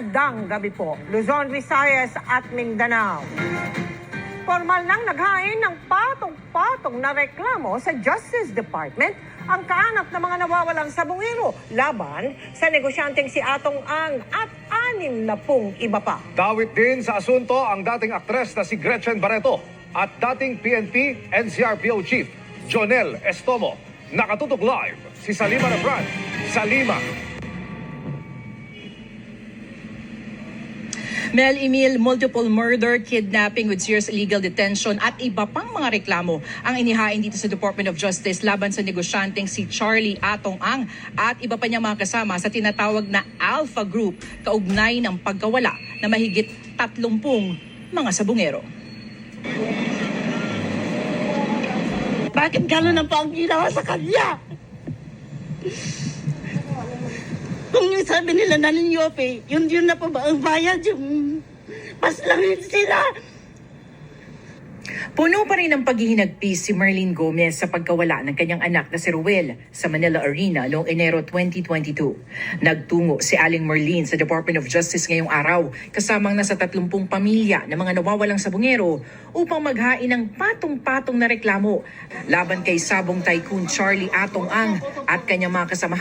Magandang gabi po, Luzon, Visayas at Mindanao. Formal nang naghain ng patong-patong na reklamo sa Justice Department ang kaanap ng mga nawawalang sabungero laban sa negosyanteng si Atong Ang at 60 iba pa. Dawit din sa asunto ang dating aktres na si Gretchen Barreto at dating PNP NCRPO Chief Jonel Estomo. Nakatutok live si Salima Refran. Salima. Mel Emil, multiple murder, kidnapping with serious illegal detention at iba pang mga reklamo ang inihain dito sa Department of Justice laban sa negosyanteng si Charlie Atong Ang at iba pa niyang mga kasama sa tinatawag na Alpha Group kaugnay ng pagkawala na mahigit 30 mga sabungero. Bakit gano'n ang pang ginawa sa kanya? Kung yung sabi nila na ninyope, yun na pa ba ang bayad? Yung pas lang yun sila. Puno pa rin ang paghihinagpis si Merlene Gomez sa pagkawala ng kanyang anak na si Ruel sa Manila Arena noong Enero 2022. Nagtungo si Aling Merlene sa Department of Justice ngayong araw kasamang nasa 30 pamilya ng mga nawawalang sabungero upang maghain ng patong-patong na reklamo laban kay sabong tycoon Charlie Atong Ang at kanyang mga kasamahan.